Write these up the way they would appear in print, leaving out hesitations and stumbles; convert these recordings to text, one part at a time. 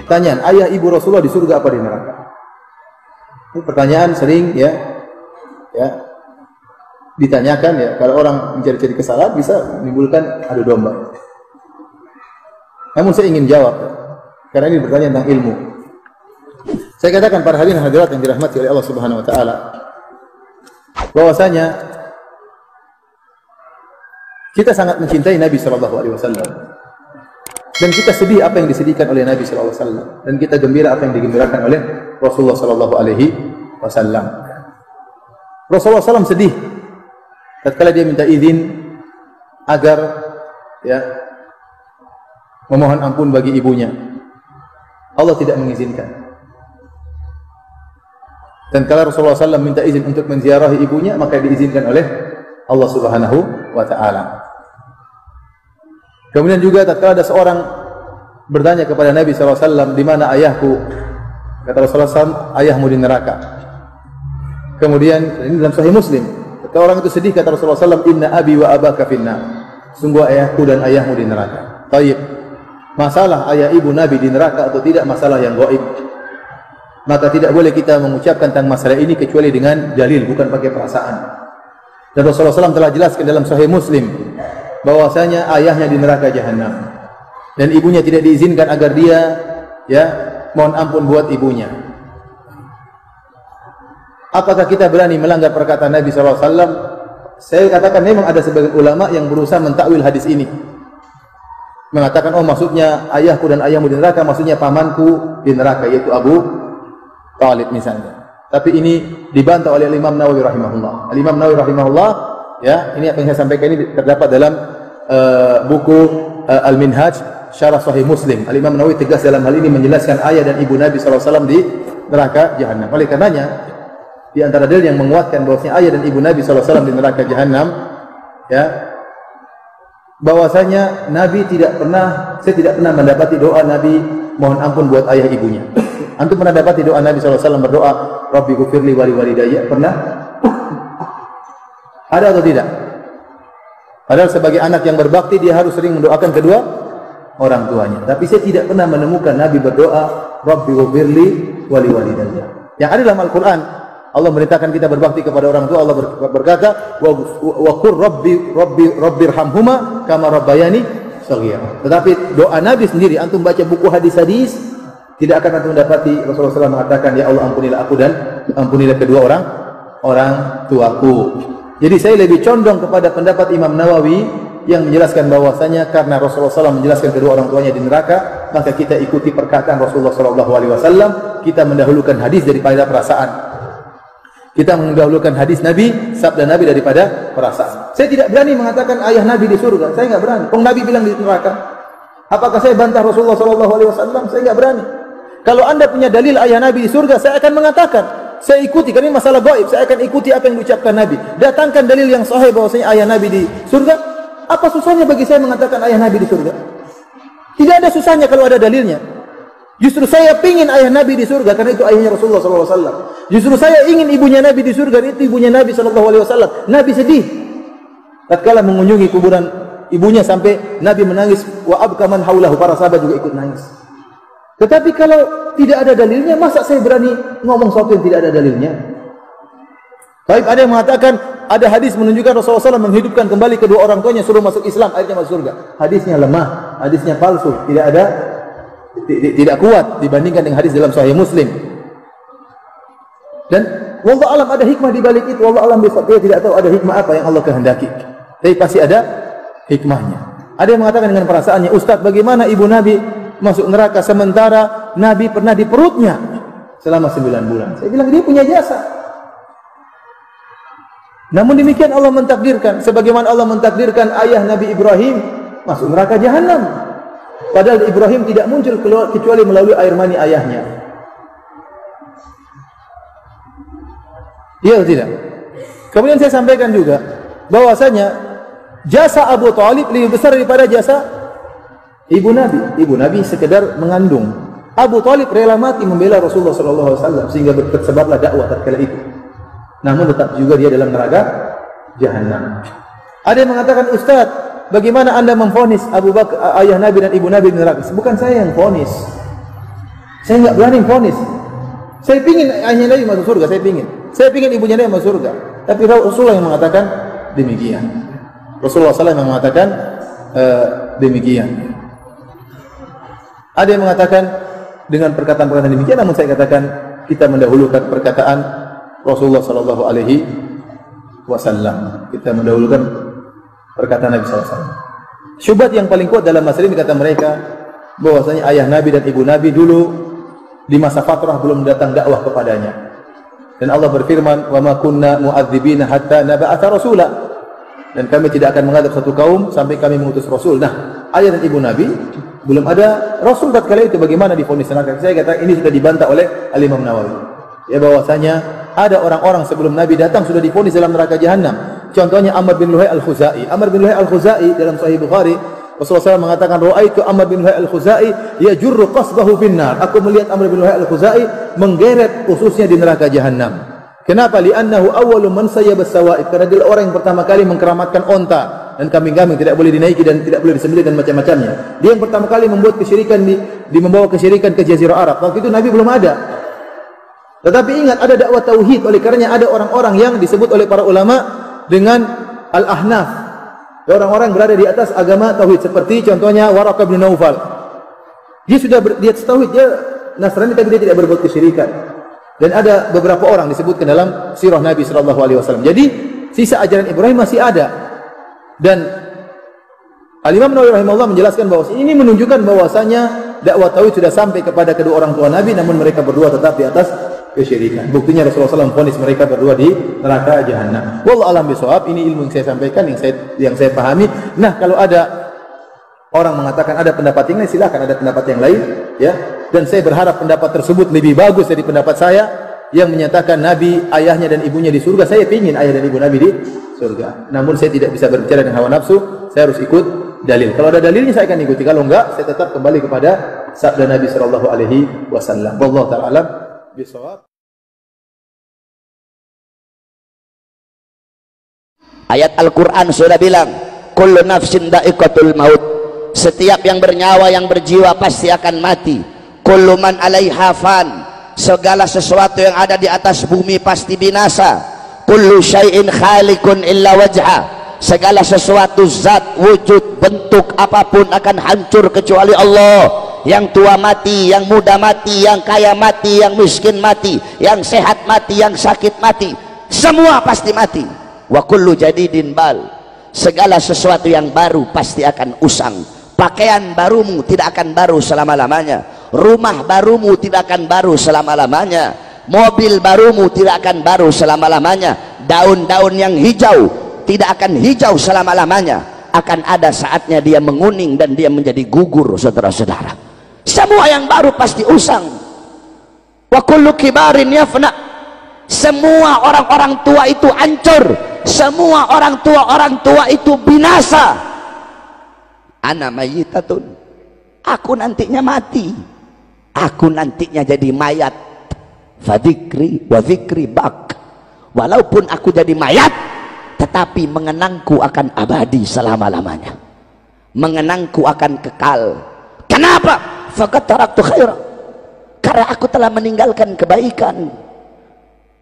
Pertanyaan, ayah ibu Rasulullah di surga apa di neraka? Ini pertanyaan sering ya ditanyakan ya. Kalau orang mencari-cari kesalahan bisa menimbulkan adu domba. Namun saya ingin jawab karena ini bertanya tentang ilmu. Saya katakan para hadirin hadirat yang dirahmati oleh Allah Subhanahu wa taala, bahwasanya kita sangat mencintai Nabi sallallahu alaihi wasallam. Dan kita sedih apa yang disedihkan oleh Nabi sallallahu alaihi wasallam, dan kita gembira apa yang digembirakan oleh Rasulullah sallallahu alaihi wasallam. Rasulullah SAW sedih tatkala dia minta izin agar ya memohon ampun bagi ibunya. Allah tidak mengizinkan. Dan kalau Rasulullah SAW minta izin untuk menziarahi ibunya, maka diizinkan oleh Allah Subhanahu wa taala. Kemudian juga tatkala ada seorang bertanya kepada Nabi SAW, di mana ayahku? Kata Rasulullah SAW, ayahmu di neraka. Kemudian ini dalam Sahih Muslim. Ketika orang itu sedih, kata Rasulullah SAW, inna abi wa abaka finnar. Sungguh ayahku dan ayahmu di neraka. Taib. Masalah ayah ibu Nabi di neraka atau tidak masalah yang gaib. Maka tidak boleh kita mengucapkan tentang masalah ini kecuali dengan dalil, bukan pakai perasaan. Dan Rasulullah SAW telah jelaskan dalam Sahih Muslim bahwasanya ayahnya di neraka jahanam dan ibunya tidak diizinkan agar dia ya mohon ampun buat ibunya. Apakah kita berani melanggar perkataan Nabi SAW? Saya katakan memang ada sebagian ulama yang berusaha mentakwil hadis ini, mengatakan oh maksudnya ayahku dan ayahmu di neraka, maksudnya pamanku di neraka, yaitu Abu Talib misalnya. Tapi ini dibantah oleh Imam Nawawi rahimahullah. Imam Nawawi rahimahullah, ya, ini apa yang saya sampaikan ini terdapat dalam buku Al-Minhaj Syarah Sahih Muslim. Al-Imam Nawawi tegas dalam hal ini menjelaskan ayah dan ibu Nabi SAW di neraka jahanam. Oleh karenanya, di antara dalil yang menguatkan bahwasanya ayah dan ibu Nabi SAW di neraka jahanam, ya, bahwasanya Nabi saya tidak pernah mendapati doa Nabi mohon ampun buat ayah ibunya. Antum pernah dapati doa Nabi SAW berdoa, Rabbi ghufirli wali walidayya? Pernah? Ada atau tidak? Padahal sebagai anak yang berbakti dia harus sering mendoakan kedua orang tuanya. Tapi saya tidak pernah menemukan Nabi berdoa, Rabbi ghufirli wali walidayya. Yang ada dalam Al-Quran, Allah merintahkan kita berbakti kepada orang tua. Allah berkata, wa qur rabbirhamhuma kama rabbayani shaghira. Tetapi doa Nabi sendiri, antum baca buku hadis-hadis, tidak akan antum mendapati Rasulullah SAW mengatakan, ya Allah ampunilah aku dan ampunilah kedua orang tuaku. Jadi saya lebih condong kepada pendapat Imam Nawawi yang menjelaskan bahwasanya karena Rasulullah SAW menjelaskan kedua orang tuanya di neraka, maka kita ikuti perkataan Rasulullah SAW. Kita mendahulukan hadis daripada perasaan. Kita mendahulukan hadis Nabi, sabda Nabi daripada perasaan. Saya tidak berani mengatakan ayah Nabi di surga. Saya nggak berani. Nabi bilang di neraka. Apakah saya bantah Rasulullah SAW? Saya nggak berani. Kalau anda punya dalil ayah Nabi di surga, saya akan mengatakan, saya ikuti, karena ini masalah gaib, saya akan ikuti apa yang diucapkan Nabi. Datangkan dalil yang sahih bahwasanya ayah Nabi di surga. Apa susahnya bagi saya mengatakan ayah Nabi di surga? Tidak ada susahnya kalau ada dalilnya. Justru saya pingin ayah Nabi di surga karena itu ayahnya Rasulullah SAW. Justru saya ingin ibunya Nabi di surga, itu ibunya Nabi SAW. Nabi sedih tatkala mengunjungi kuburan ibunya sampai Nabi menangis, wa abka man haulahu, para sahabat juga ikut nangis. Tetapi kalau tidak ada dalilnya, masa saya berani ngomong sesuatu yang tidak ada dalilnya? Baik, ada yang mengatakan ada hadis menunjukkan Rasulullah SAW menghidupkan kembali kedua orang tuanya, suruh masuk Islam, akhirnya masuk surga. Hadisnya lemah, hadisnya palsu, tidak kuat dibandingkan dengan hadis dalam Sahih Muslim. Dan wallahu alam ada hikmah di balik itu. Wallahu alam bisawab, dia tidak tahu ada hikmah apa yang Allah kehendaki. Tapi pasti ada hikmahnya. Ada yang mengatakan dengan perasaannya, Ustaz, bagaimana ibu Nabi masuk neraka sementara Nabi pernah di perutnya selama 9 bulan? Saya bilang dia punya jasa. Namun demikian Allah mentakdirkan, sebagaimana Allah mentakdirkan ayah Nabi Ibrahim masuk neraka jahanam. Padahal Ibrahim tidak muncul kecuali melalui air mani ayahnya. Iya atau tidak? Kemudian saya sampaikan juga bahwasanya jasa Abu Talib lebih besar daripada jasa ibu Nabi. Ibu Nabi sekedar mengandung. Abu Talib rela mati membela Rasulullah SAW sehingga tersebarlah dakwah tatkala itu. Namun tetap juga dia dalam neraka jahanam. Ada yang mengatakan, Ustaz, bagaimana anda memvonis Abu Bakar, ayah Nabi dan ibu Nabi di neraka? Bukan saya yang vonis. Saya enggak berani vonis. Saya pingin ayahnya Nabi masuk surga, saya pingin ibunya Nabi masuk surga. Tapi Rasulullah yang mengatakan demikian. Rasulullah SAW yang mengatakan demikian. Ada yang mengatakan dengan perkataan-perkataan demikian, namun saya katakan kita mendahulukan perkataan Rasulullah Sallallahu Alaihi Wasallam. Kita mendahulukan perkataan Nabi Sallallahu Alaihi Wasallam. Syubhat yang paling kuat dalam masalah ini kata mereka bahwasanya ayah Nabi dan ibu Nabi dulu di masa fatrah belum datang dakwah kepadanya. Dan Allah berfirman, "Wa ma kunna mu'adzibina hatta nab'atha rasula." Dan kami tidak akan mengadab satu kaum sampai kami mengutus rasul. Nah, ayah dan ibu Nabi belum ada rasul tatkala itu, bagaimana divonis neraka? Saya kata ini sudah dibantah oleh Al-Imam Nawawi. Ya bahwasanya ada orang-orang sebelum Nabi datang sudah divonis dalam neraka jahanam. Contohnya Amr bin Luhai Al-Khuzai. Amr bin Luhai Al-Khuzai dalam Sahih Bukhari, Rasulullah SAW mengatakan, "Ra'aitu Amr bin Luhai Al-Khuzai yajurru qasbahu finnar." Aku melihat Amr bin Luhai Al-Khuzai menggeret ususnya di neraka jahanam. Kenapa? Li'annahu awwalu man sayyaba as-sawa'id. Karena dia orang yang pertama kali mengkeramatkan onta dan kambing-kambing, tidak boleh dinaiki dan tidak boleh disembelih dan macam-macamnya. Dia yang pertama kali membuat kesyirikan membawa kesyirikan ke Jazirah Arab. Waktu itu Nabi belum ada. Tetapi ingat, ada dakwah tauhid. Oleh karenanya ada orang-orang yang disebut oleh para ulama dengan al-ahnaf. Orang-orang berada di atas agama tauhid, seperti contohnya Waraqah bin Naufal. Dia sudah dia tauhid, dia Nasrani tapi dia tidak berbuat kesyirikan. Dan ada beberapa orang disebutkan dalam sirah Nabi sallallahu alaihi wasallam. Jadi sisa ajaran Ibrahim masih ada. Dan Al-Imam Nawawi rahimahullah menjelaskan bahwa ini menunjukkan bahwasanya dakwah tauhid sudah sampai kepada kedua orang tua Nabi, namun mereka berdua tetap di atas kesyirikan. Buktinya Rasulullah SAW vonis mereka berdua di neraka jahanam. Wallahu a'lam bishawab. Ini ilmu yang saya sampaikan, yang saya pahami. Nah, kalau ada orang mengatakan ada pendapat yang lain, silakan ada pendapat yang lain, ya. Dan saya berharap pendapat tersebut lebih bagus dari pendapat saya yang menyatakan Nabi, ayahnya dan ibunya di surga. Saya ingin ayah dan ibu Nabi di surga. Namun saya tidak bisa berbicara dengan hawa nafsu, saya harus ikut dalil. Kalau ada dalilnya saya akan ikuti, kalau enggak saya tetap kembali kepada sabda Nabi sallallahu alaihi wasallam. Wallahu ta'ala alam bishawab. Ayat Al-Quran sudah bilang, kullu nafsin dha'iqatul maut. Setiap yang bernyawa, yang berjiwa pasti akan mati. Kullu man 'alaiha fan. Segala sesuatu yang ada di atas bumi pasti binasa. Kullu syai'in khaliqun illa wajha. Segala sesuatu zat, wujud, bentuk apapun akan hancur kecuali Allah. Yang tua mati, yang muda mati, yang kaya mati, yang miskin mati, yang sehat mati, yang sakit mati. Semua pasti mati. Wa kullu jadidin bal. Segala sesuatu yang baru pasti akan usang. Pakaian barumu tidak akan baru selama-lamanya. Rumah barumu tidak akan baru selama-lamanya. Mobil barumu tidak akan baru selama-lamanya. Daun-daun yang hijau tidak akan hijau selama-lamanya. Akan ada saatnya dia menguning dan dia menjadi gugur, saudara-saudara. Semua yang baru pasti usang. Wa kullu kibarin yafna. Semua orang-orang tua itu hancur. Semua orang tua itu binasa. Ana mayyitatun. Aku nantinya mati. Aku nantinya jadi mayat. Fadzikri wa dzikri bak. Walaupun aku jadi mayat, tetapi mengenangku akan abadi selama-lamanya. Mengenangku akan kekal. Kenapa? Faqad taraktu khaira. Karena aku telah meninggalkan kebaikan.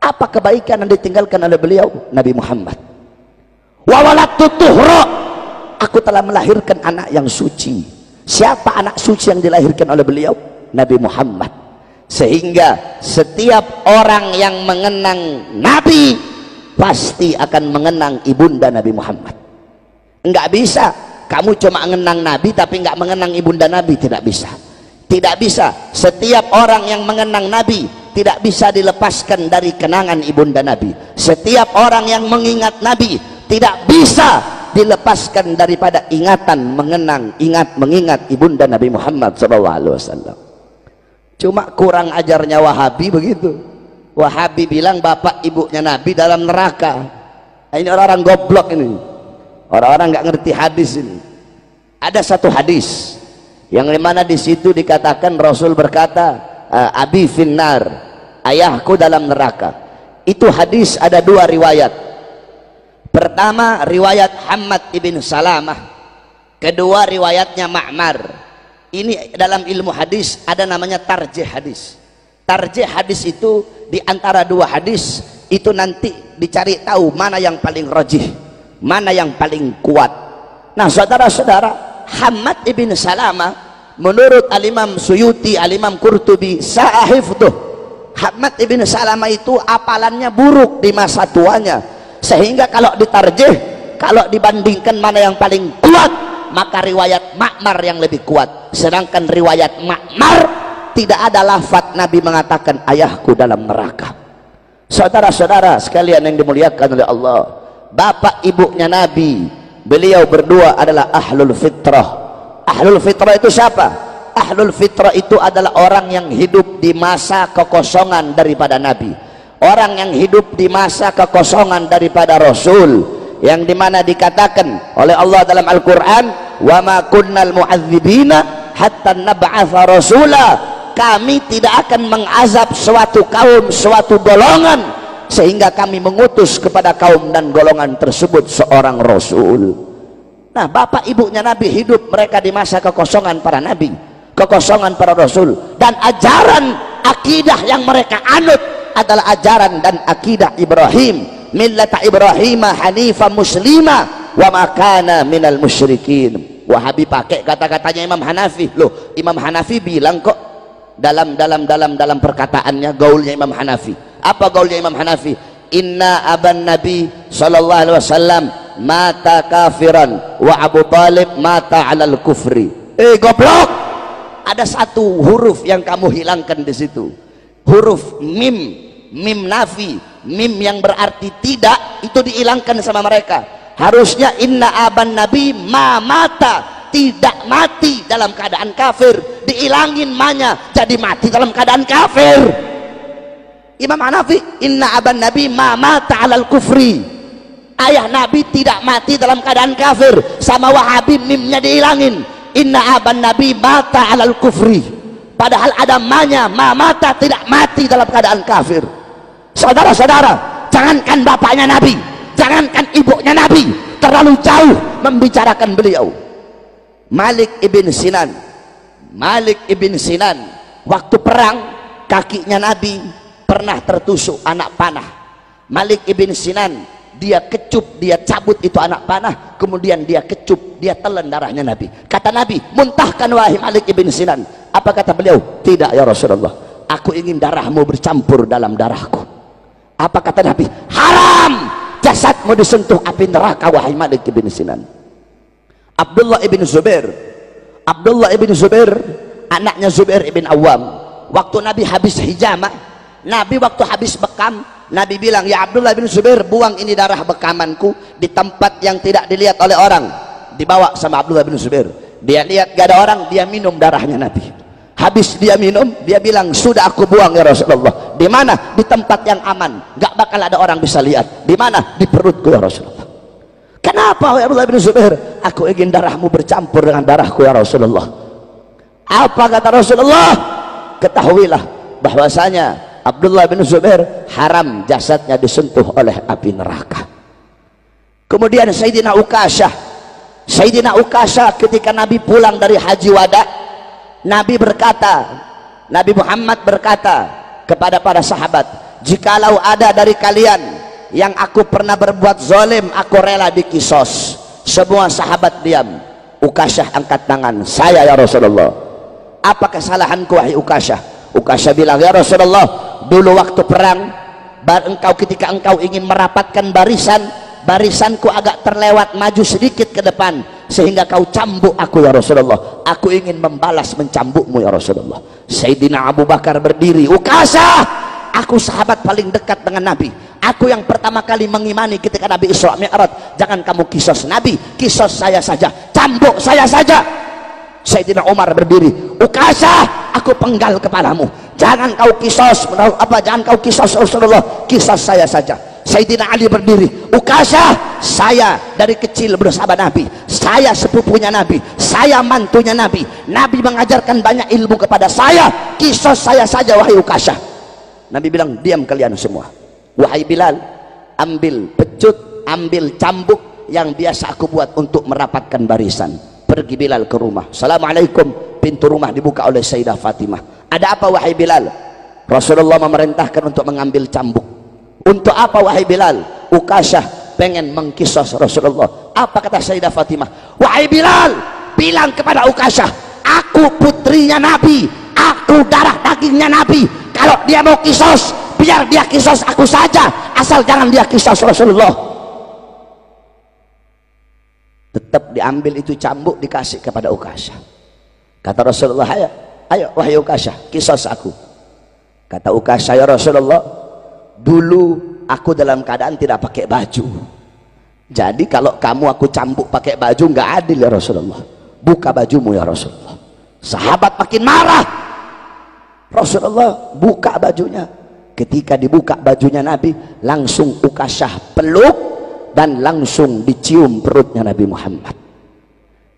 Apa kebaikan yang ditinggalkan oleh beliau? Nabi Muhammad. Wa waladtu tuhra. Aku telah melahirkan anak yang suci. Siapa anak suci yang dilahirkan oleh beliau? Nabi Muhammad. Sehingga setiap orang yang mengenang Nabi pasti akan mengenang ibunda Nabi Muhammad. Enggak bisa kamu cuma mengenang Nabi tapi enggak mengenang ibunda Nabi, tidak bisa. Tidak bisa. Setiap orang yang mengenang Nabi tidak bisa dilepaskan dari kenangan ibunda Nabi. Setiap orang yang mengingat Nabi tidak bisa dilepaskan daripada ingatan mengingat ibunda Nabi Muhammad SAW. Cuma kurang ajarnya Wahabi begitu. Wahabi bilang bapak ibunya Nabi dalam neraka. Ini orang-orang goblok ini. Orang-orang nggak ngerti hadis ini. Ada satu hadis yang dimana di situ dikatakan Rasul berkata, Abi finnar, ayahku dalam neraka. Itu hadis ada dua riwayat. Pertama riwayat Hammad ibn Salamah, kedua riwayatnya Ma'mar. Ini dalam ilmu hadis ada namanya tarjih hadis. Tarjih hadis itu di antara dua hadis itu nanti dicari tahu mana yang paling rajih, mana yang paling kuat. Nah, saudara-saudara, Hammad ibn Salama menurut Al-Imam Suyuti, Al-Imam Qurtubi, sahiftuh, Hammad ibn Salama itu apalannya buruk di masa tuanya, sehingga kalau ditarjih, kalau dibandingkan mana yang paling kuat, maka riwayat Ma'mar yang lebih kuat. Sedangkan riwayat Ma'mar tidak ada lafaz Nabi mengatakan ayahku dalam neraka. Saudara-saudara sekalian yang dimuliakan oleh Allah, bapak ibunya Nabi, beliau berdua adalah ahlul fitrah. Ahlul fitrah itu siapa? Ahlul fitrah itu adalah orang yang hidup di masa kekosongan daripada Nabi, orang yang hidup di masa kekosongan daripada Rasul, yang dimana dikatakan oleh Allah dalam Al-Quran, wa ma kunnal mu'adzibina hatta nab'atha rasula, kami tidak akan mengazab suatu kaum, suatu golongan sehingga kami mengutus kepada kaum dan golongan tersebut seorang Rasul. Nah, bapak ibunya Nabi hidup mereka di masa kekosongan para Nabi, kekosongan para Rasul, dan ajaran akidah yang mereka anut adalah ajaran dan akidah Ibrahim, millata Ibrahim hanifah muslimah wa makana minal musyrikin. Wahabi pakai kata-katanya Imam Hanafi. Loh, Imam Hanafi bilang kok dalam perkataannya, gaulnya Imam Hanafi. Apa gaulnya Imam Hanafi? Inna aban Nabi sallallahu alaihi wasallam mata kafiran wa Abu Talib mata alal kufri. Goblok, ada satu huruf yang kamu hilangkan di situ, huruf mim, mim nafi, mim yang berarti tidak, itu dihilangkan sama mereka. Harusnya inna aban Nabi ma mata, tidak mati dalam keadaan kafir, dihilangin manya jadi mati dalam keadaan kafir. Imam Hanafi inna aban Nabi ma mata alal kufri, ayah Nabi tidak mati dalam keadaan kafir. Sama Wahabi mimnya dihilangin, inna aban Nabi mata alal kufri, padahal ada manya ma mata, tidak mati dalam keadaan kafir. Saudara-saudara, jangankan bapaknya Nabi, jangankan ibunya Nabi, terlalu jauh membicarakan beliau. Malik ibn Sinan, Malik ibn Sinan, waktu perang kakinya Nabi pernah tertusuk anak panah. Malik ibn Sinan, dia kecup, dia cabut itu anak panah, kemudian dia kecup, dia telan darahnya Nabi. Kata Nabi, muntahkan wahai Malik ibn Sinan. Apa kata beliau? Tidak ya Rasulullah, aku ingin darahmu bercampur dalam darahku. Apa kata Nabi? Haram jasadmu disentuh api neraka wahai Malik ibn Sinan. Abdullah ibn Zubair, Abdullah ibn Zubair anaknya Zubair ibn Awam, waktu Nabi habis hijamah, Nabi waktu habis bekam, Nabi bilang, ya Abdullah bin Zubair, buang ini darah bekamanku di tempat yang tidak dilihat oleh orang. Dibawa sama Abdullah bin Zubair, dia lihat gak ada orang, dia minum darahnya Nabi. Habis dia minum, dia bilang, sudah aku buang ya Rasulullah. Di mana? Di tempat yang aman, gak bakal ada orang bisa lihat. Di mana? Di perutku ya Rasulullah. Kenapa ya Abdullah bin Zubair? Aku ingin darahmu bercampur dengan darahku ya Rasulullah. Apa kata Rasulullah? Ketahuilah bahwasanya Abdullah bin Zubair haram jasadnya disentuh oleh api neraka. Kemudian Sayyidina Uqasyah, Sayyidina Uqasyah ketika Nabi pulang dari haji wada, Nabi berkata, Nabi Muhammad berkata kepada para sahabat, jikalau ada dari kalian yang aku pernah berbuat zalim, aku rela dikisos. Semua sahabat diam. Uqasyah angkat tangan, saya ya Rasulullah. Apa kesalahanku wahai Uqasyah? Uqasyah bilang, ya Rasulullah, dulu waktu perang, ketika engkau ingin merapatkan barisan, barisanku agak terlewat maju sedikit ke depan sehingga kau cambuk aku ya Rasulullah. Aku ingin membalas mencambukmu ya Rasulullah. Sayyidina Abu Bakar berdiri, Uqasyah, aku sahabat paling dekat dengan Nabi, aku yang pertama kali mengimani ketika Nabi Isra Mi'raj. Jangan kamu kisos Nabi, kisos saya saja, cambuk saya saja. Sayyidina Umar berdiri, Uqasyah, aku penggal kepalamu, jangan kau kisos, jangan kau kisos Rasulullah, kisos saya saja. Sayyidina Ali berdiri, Uqasyah, saya dari kecil bersama Nabi, saya sepupunya Nabi, saya mantunya Nabi, Nabi mengajarkan banyak ilmu kepada saya, kisos saya saja wahai Uqasyah. Nabi bilang, diam kalian semua. Wahai Bilal, ambil pecut, ambil cambuk yang biasa aku buat untuk merapatkan barisan. Pergi Bilal ke rumah, Assalamualaikum, pintu rumah dibuka oleh Sayyidah Fatimah. Ada apa wahai Bilal? Rasulullah memerintahkan untuk mengambil cambuk. Untuk apa wahai Bilal? Ukasyah pengen mengkisos Rasulullah. Apa kata Sayyidah Fatimah? Wahai Bilal, bilang kepada Ukasyah, aku putrinya Nabi, aku darah dagingnya Nabi. Kalau dia mau kisos, biar dia kisos aku saja, asal jangan dia kisos Rasulullah. Tetap diambil itu cambuk, dikasih kepada Ukasyah. Kata Rasulullah, ayo wahai Ukasyah, kisos aku. Kata Ukasyah, ya Rasulullah, dulu aku dalam keadaan tidak pakai baju. Jadi kalau kamu aku cambuk pakai baju, nggak adil ya Rasulullah. Buka bajumu ya Rasulullah. Sahabat makin marah. Rasulullah buka bajunya. Ketika dibuka bajunya Nabi, langsung Ukasyah peluk dan langsung dicium perutnya Nabi Muhammad.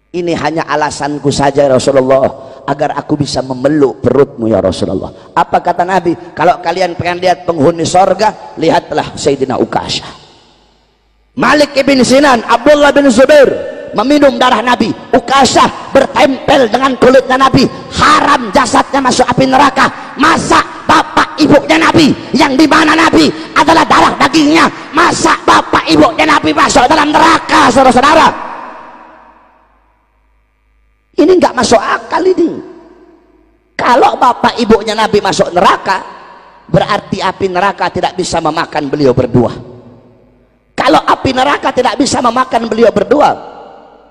Ini hanya alasanku saja ya Rasulullah, agar aku bisa memeluk perutmu ya Rasulullah. Apa kata Nabi? Kalau kalian pengen lihat penghuni sorga, lihatlah Sayyidina Ukasyah. Malik ibn Sinan, Abdullah bin Zubair meminum darah Nabi. Ukasyah bertempel dengan kulitnya Nabi, haram jasadnya masuk api neraka. Masa bapak ibunya Nabi, yang dimana Nabi adalah darah dagingnya, masa bapak ibunya Nabi masuk dalam neraka? Saudara-saudara, ini nggak masuk akal ini. Kalau bapak ibunya Nabi masuk neraka, berarti api neraka tidak bisa memakan beliau berdua. Kalau api neraka tidak bisa memakan beliau berdua,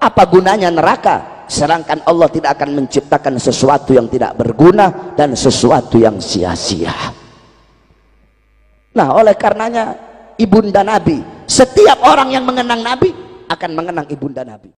apa gunanya neraka? Sedangkan Allah tidak akan menciptakan sesuatu yang tidak berguna dan sesuatu yang sia-sia. Nah, oleh karenanya ibunda Nabi, setiap orang yang mengenang Nabi akan mengenang ibunda Nabi.